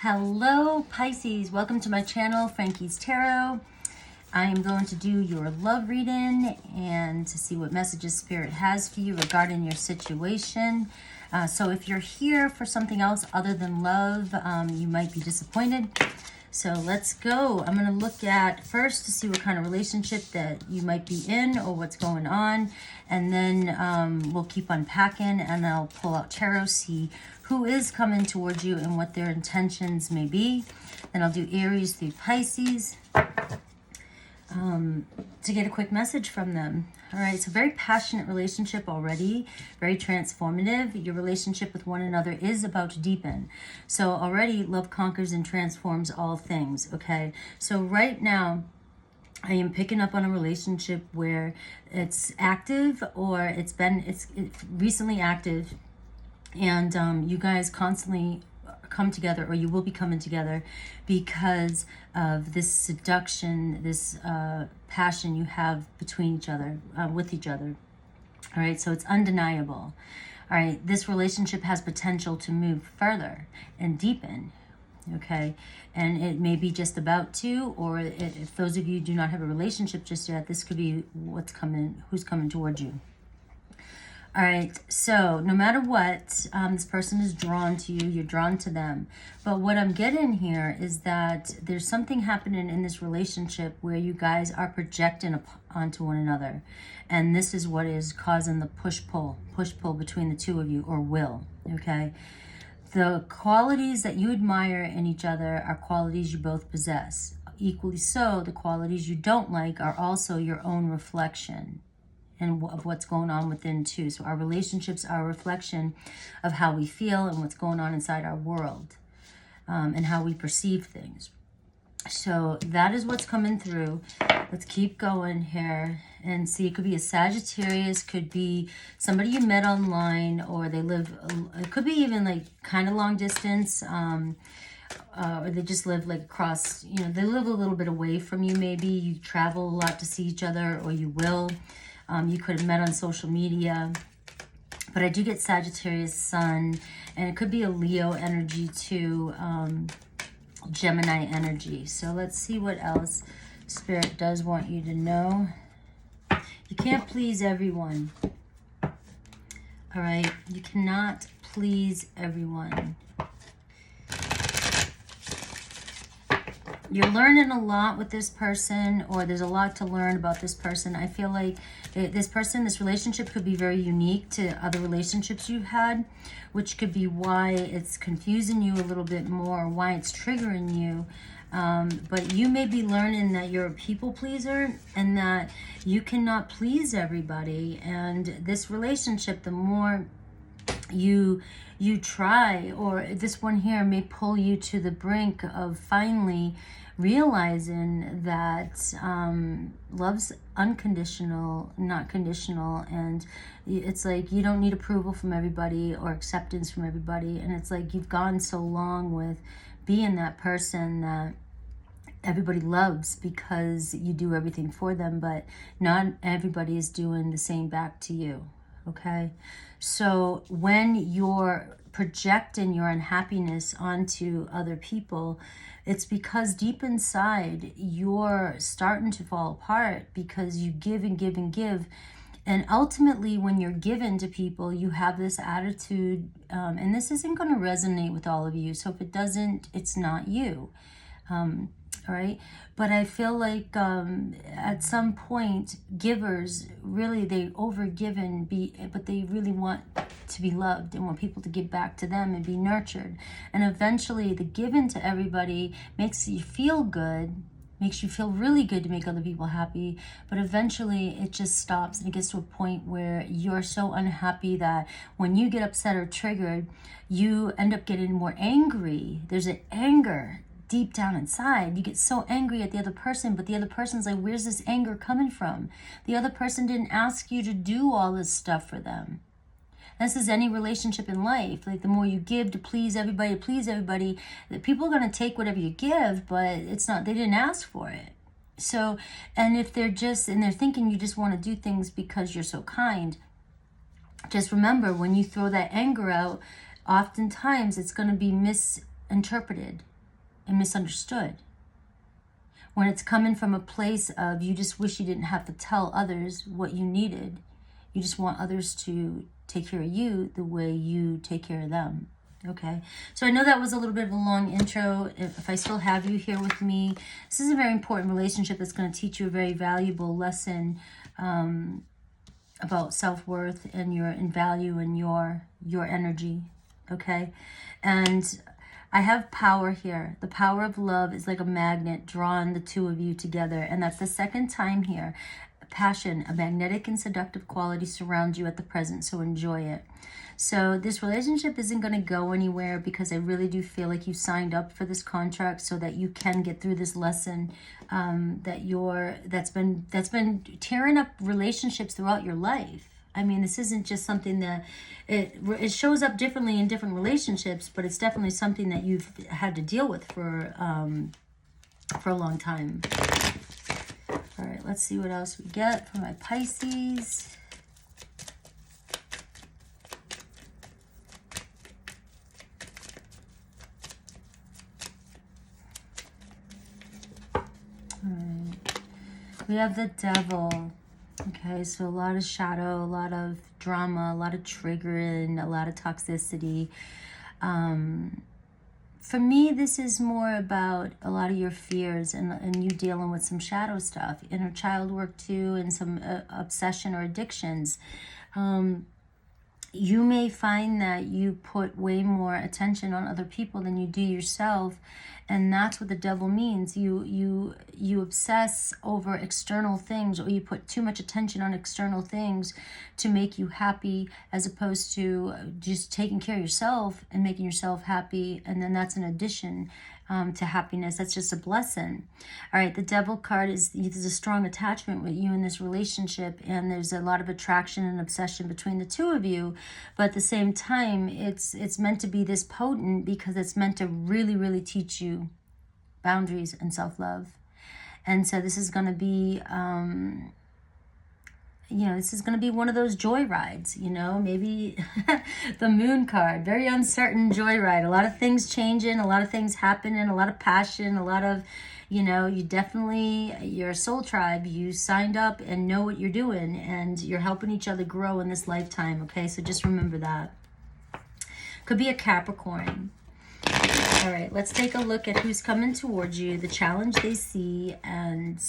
Hello Pisces, welcome to my channel, Frankie's Tarot. I am going to do your love reading and to see what messages Spirit has for you regarding your situation. So if you're here for something else other than love, you might be disappointed. So let's go. I'm going to look at first to see what kind of relationship that you might be in or what's going on. And then we'll keep unpacking and I'll pull out tarot, see who is coming towards you and what their intentions may be. Then I'll do Aries through Pisces to get a quick message from them. All right, so very passionate relationship already, very transformative. Your relationship with one another is about to deepen. So already love conquers and transforms all things, okay? So right now, I am picking up on a relationship where it's active or it's recently active, and you guys constantly come together, or you will be coming together because of this seduction, this passion you have between each other, with each other. All right, so it's undeniable. All right, this relationship has potential to move further and deepen. Okay, and it may be just about to, or if those of you do not have a relationship just yet, this could be what's coming, who's coming towards you. All right, so no matter what, this person is drawn to you, you're drawn to them. But what I'm getting here is that there's something happening in this relationship where you guys are projecting onto one another. And this is what is causing the push-pull between the two of you, or will, okay? The qualities that you admire in each other are qualities you both possess. Equally so, the qualities you don't like are also your own reflection and of what's going on within too. So our relationships are a reflection of how we feel and what's going on inside our world, and how we perceive things. So that is what's coming through. Let's keep going here and see. It could be a Sagittarius, could be somebody you met online, or they live, it could be even like kind of long distance, or they just live like across, you know, they live a little bit away from you maybe. You travel a lot to see each other, or you will. You could have met on social media. But I do get Sagittarius Sun, and it could be a Leo energy too, Gemini energy. So let's see what else Spirit does want you to know. You can't please everyone. All right? You cannot please everyone. You're learning a lot with this person, or there's a lot to learn about this person. I feel like this relationship could be very unique to other relationships you've had, which could be why it's confusing you a little bit more, why it's triggering you. But you may be learning that you're a people pleaser and that you cannot please everybody. And this relationship, the more you try, or this one here may pull you to the brink of finally realizing that love's unconditional, not conditional, and it's like you don't need approval from everybody or acceptance from everybody. And it's like you've gone so long with being that person that everybody loves because you do everything for them, but not everybody is doing the same back to you. Okay, so when you're projecting your unhappiness onto other people, it's because deep inside you're starting to fall apart because you give and give and give. And ultimately, when you're given to people, you have this attitude, and this isn't going to resonate with all of you. So if it doesn't, it's not you. All right, but I feel like at some point, givers really, they overgiven, but they really want to be loved and want people to give back to them and be nurtured. And eventually, the giving to everybody makes you feel good, makes you feel really good to make other people happy, but eventually it just stops and it gets to a point where you're so unhappy that when you get upset or triggered, you end up getting more angry. There's an anger deep down inside. You get so angry at the other person, but the other person's like, where's this anger coming from? The other person didn't ask you to do all this stuff for them. This is any relationship in life. Like the more you give to please everybody, the people are going to take whatever you give, but it's not, they didn't ask for it. So, and if they're thinking you just want to do things because you're so kind, just remember when you throw that anger out, oftentimes it's going to be interpreted and misunderstood. When it's coming from a place of you just wish you didn't have to tell others what you needed. You just want others to take care of you the way you take care of them. Okay, so I know that was a little bit of a long intro. If I still have you here with me, this is a very important relationship that's going to teach you a very valuable lesson about self-worth and your value and your energy. Okay, and I have power here. The power of love is like a magnet drawing the two of you together, and that's the second time here. Passion, a magnetic and seductive quality surrounds you at the present, so enjoy it. So this relationship isn't going to go anywhere because I really do feel like you signed up for this contract so that you can get through this lesson that's been tearing up relationships throughout your life. I mean, this isn't just something that it shows up differently in different relationships, but it's definitely something that you've had to deal with for a long time. All right, let's see what else we get for my Pisces. All right, we have the Devil. Okay, so a lot of shadow, a lot of drama, a lot of triggering, a lot of toxicity. For me, this is more about a lot of your fears and you dealing with some shadow stuff, inner child work too, and some obsession or addictions. You may find that you put way more attention on other people than you do yourself, and that's what the Devil means. You obsess over external things, or you put too much attention on external things to make you happy, as opposed to just taking care of yourself and making yourself happy, and then that's an addition to happiness. That's just a blessing. All right, the Devil card is there's a strong attachment with you in this relationship, and there's a lot of attraction and obsession between the two of you, but at the same time it's meant to be this potent because it's meant to really, really teach you boundaries and self-love. And so this is going to be this is going to be one of those joy rides, maybe the Moon card, very uncertain joyride, a lot of things changing, a lot of things happening, a lot of passion, a lot of, you definitely, you're a soul tribe, you signed up and know what you're doing, and you're helping each other grow in this lifetime, okay? So just remember that. Could be a Capricorn. All right, let's take a look at who's coming towards you, the challenge they see, and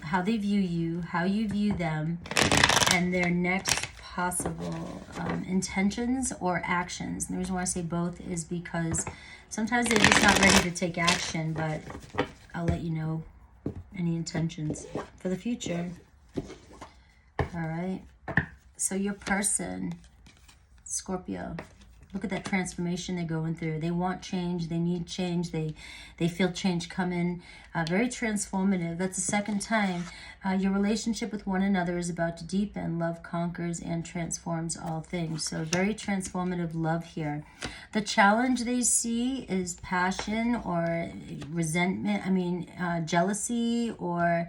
how they view you, how you view them, and their next possible intentions or actions. And the reason why I say both is because sometimes they're just not ready to take action, but I'll let you know any intentions for the future. All right, so your person, Scorpio, look at that transformation they're going through. They want change. They need change. They feel change coming. Very transformative. That's the second time. Your relationship with one another is about to deepen. Love conquers and transforms all things. So very transformative love here. The challenge they see is passion or resentment. Jealousy or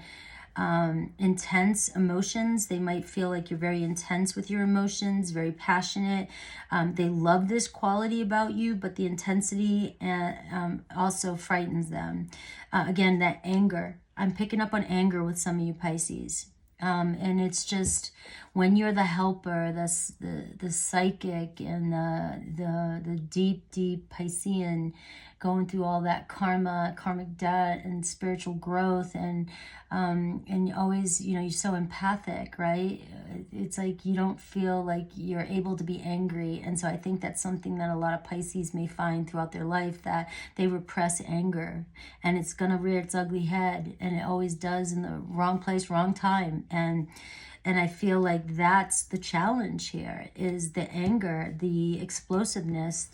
intense emotions. They might feel like you're very intense with your emotions, very passionate. They love this quality about you, but the intensity also frightens them. Again, that anger. I'm picking up on anger with some of you Pisces. And it's just when you're the helper, the psychic, and the deep Piscean, going through all that karmic debt and spiritual growth, and always, you're so empathic, right? It's like you don't feel like you're able to be angry, and so I think that's something that a lot of Pisces may find throughout their life, that they repress anger, and it's gonna rear its ugly head, and it always does, in the wrong place, wrong time, and I feel like that's the challenge here, is the anger, the explosiveness,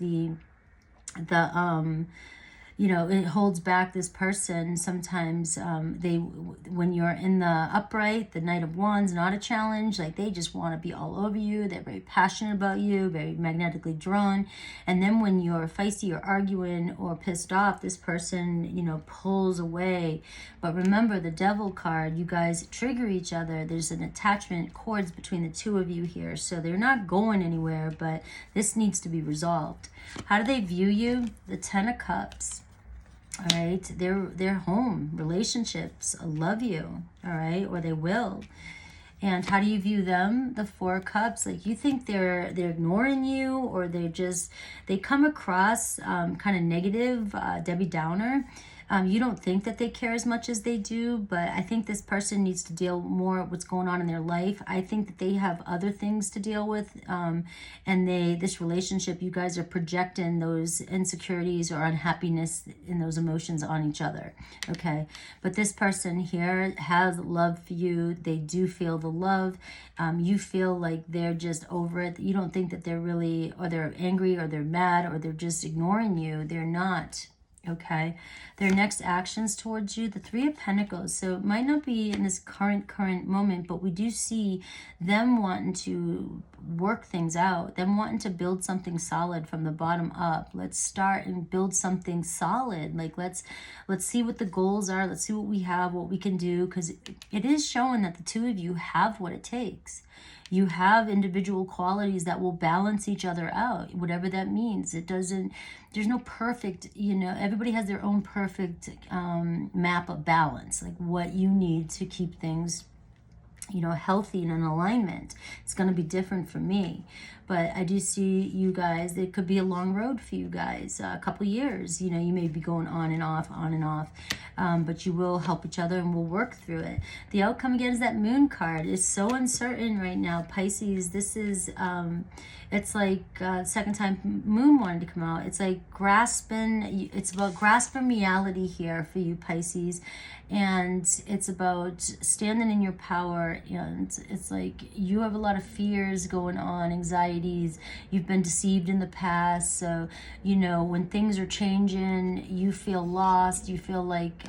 you know, it holds back this person. Sometimes when you're in the upright, the Knight of Wands, not a challenge, like they just want to be all over you. They're very passionate about you, very magnetically drawn. And then when you're feisty or arguing or pissed off, this person, you know, pulls away. But remember, the Devil card, you guys trigger each other. There's an attachment cords between the two of you here. So they're not going anywhere, but this needs to be resolved. How do they view you? The Ten of Cups. All right, they're home, relationships, love you, all right, or they will. And how do you view them? The Four of Cups. Like, you think they're ignoring you, or they come across kind of negative, Debbie Downer. You don't think that they care as much as they do, but I think this person needs to deal more with what's going on in their life. I think that they have other things to deal with, and this relationship, you guys are projecting those insecurities or unhappiness in those emotions on each other, okay? But this person here has love for you. They do feel the love. You feel like they're just over it. You don't think that they're really, or they're angry, or they're mad, or they're just ignoring you. They're not. Okay, their next actions towards you, the Three of Pentacles. So it might not be in this current moment, but we do see them wanting to work things out, them wanting to build something solid from the bottom up. Let's start and build something solid. Like, let's see what the goals are. Let's see what we have, what we can do, because it is showing that the two of you have what it takes. You have individual qualities that will balance each other out, whatever that means. There's no perfect, you know, everybody has their own perfect map of balance, like what you need to keep things, you know, healthy and in alignment. It's going to be different for me. But I do see you guys, it could be a long road for you guys, a couple years. You know, you may be going on and off, but you will help each other and we'll work through it. The outcome again is that Moon card. It's so uncertain right now, Pisces. This is, it's like second time Moon wanted to come out. It's like grasping, it's about grasping reality here for you, Pisces. And it's about standing in your power. And it's like you have a lot of fears going on, anxieties. You've been deceived in the past. So, you know, when things are changing, you feel lost. You feel like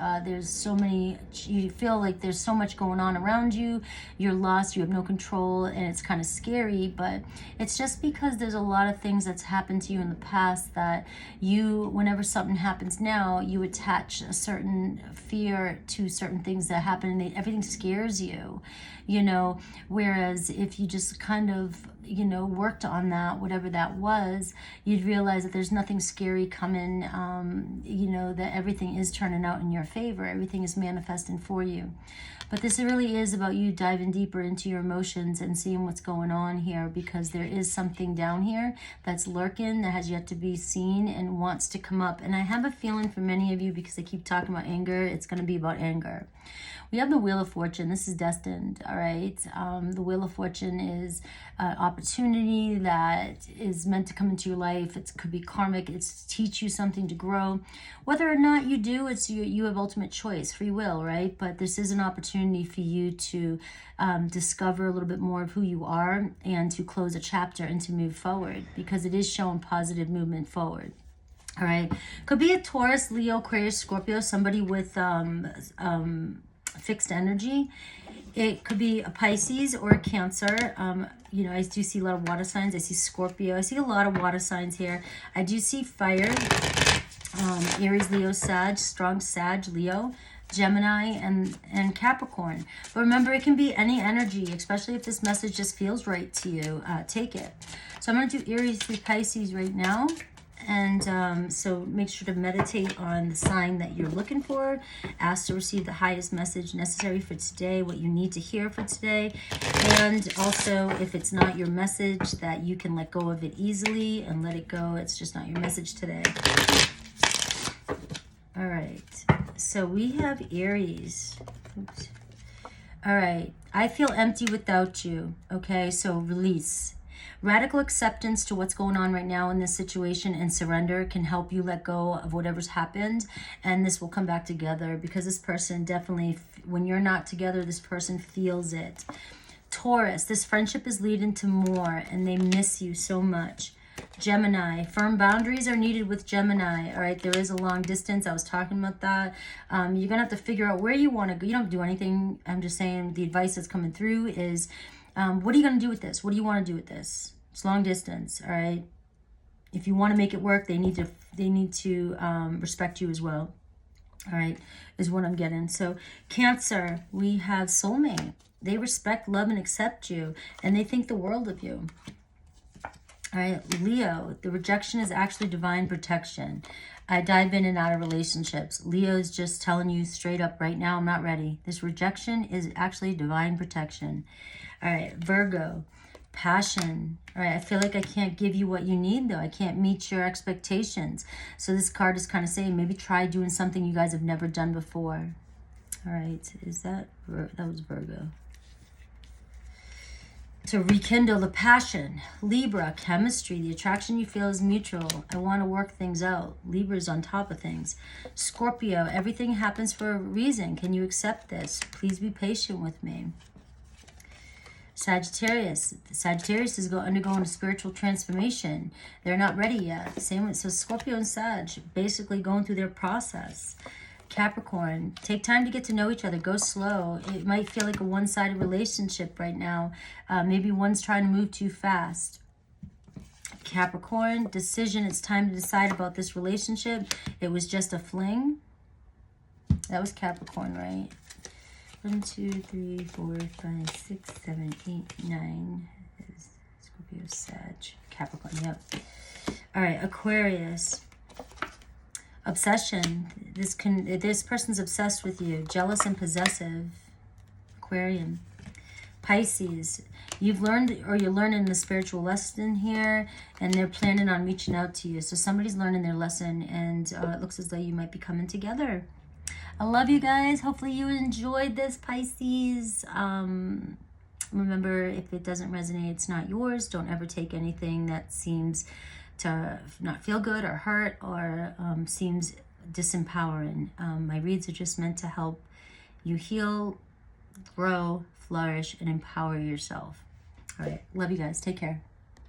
you feel like there's so much going on around you. You're lost. You have no control. And it's kind of scary. But it's just because there's a lot of things that's happened to you in the past that whenever something happens now, you attach a certain fear to certain things that happen, and everything scares you, you know, whereas if you just kind of, you know, worked on that, whatever that was, you'd realize that there's nothing scary coming, you know, that everything is turning out in your favor, everything is manifesting for you. But this really is about you diving deeper into your emotions and seeing what's going on here, because there is something down here that's lurking, that has yet to be seen and wants to come up. And I have a feeling for many of you, because I keep talking about anger, it's going to be about anger. We have the Wheel of Fortune. This is destined, all right? The Wheel of Fortune is an opportunity that is meant to come into your life. It could be karmic. It's to teach you something, to grow. Whether or not you do, it's you have ultimate choice, free will, right? But this is an opportunity for you to discover a little bit more of who you are and to close a chapter and to move forward, because it is showing positive movement forward. All right. Could be a Taurus, Leo, Aquarius, Scorpio, somebody with fixed energy. It could be a Pisces or a Cancer. You know, I do see a lot of water signs. I see Scorpio. I see a lot of water signs here. I do see fire. Aries, Leo, Sag, strong Sag, Leo, Gemini, and Capricorn. But remember, it can be any energy, especially if this message just feels right to you. Take it. So I'm going to do Aries through Pisces right now. And so make sure to meditate on the sign that you're looking for. Ask to receive the highest message necessary for today, what you need to hear for today. And also, if it's not your message, that you can let go of it easily and let it go. It's just not your message today. All right. So we have Aries. Oops. All right. I feel empty without you. Okay. So release. Radical acceptance to what's going on right now in this situation and surrender can help you let go of whatever's happened, and this will come back together, because this person definitely, when you're not together, this person feels it. Taurus, this friendship is leading to more and they miss you so much. Gemini, firm boundaries are needed with Gemini. All right, there is a long distance. I was talking about that. You're going to have to figure out where you want to go. You don't have to do anything. I'm just saying the advice that's coming through is, what are you going to do with this? What do you want to do with this? It's long distance, all right? If you want to make it work, they need to respect you as well. All right, is what I'm getting. So Cancer, we have soulmate. They respect, love, and accept you, and they think the world of you. All right, Leo, the rejection is actually divine protection. I dive in and out of relationships. Leo is just telling you straight up right now, I'm not ready. This rejection is actually divine protection. All right, Virgo, passion. All right, I feel like I can't give you what you need, though. I can't meet your expectations. So this card is kind of saying maybe try doing something you guys have never done before. All right, that was Virgo. To rekindle the passion. Libra, chemistry. The attraction you feel is mutual. I want to work things out. Libra is on top of things. Scorpio, everything happens for a reason. Can you accept this? Please be patient with me. Sagittarius. Sagittarius is undergoing a spiritual transformation. They're not ready yet. Same with, so Scorpio and Sag, basically going through their process. Capricorn, take time to get to know each other. Go slow. It might feel like a one-sided relationship right now. Maybe one's trying to move too fast. Capricorn, decision. It's time to decide about this relationship. It was just a fling. That was Capricorn, right? 1, 2, 3, 4, 5, 6, 7, 8, 9. Scorpio, Sag, Capricorn. Yep. All right, Aquarius. Obsession. This person's obsessed with you. Jealous and possessive. Aquarium. Pisces. You've learned, or you're learning the spiritual lesson here, and they're planning on reaching out to you. So somebody's learning their lesson, and it looks as though you might be coming together. I love you guys. Hopefully you enjoyed this, Pisces. Remember, if it doesn't resonate, it's not yours. Don't ever take anything that seems to not feel good or hurt or seems disempowering. My reads are just meant to help you heal, grow, flourish, and empower yourself. All right. Love you guys. Take care.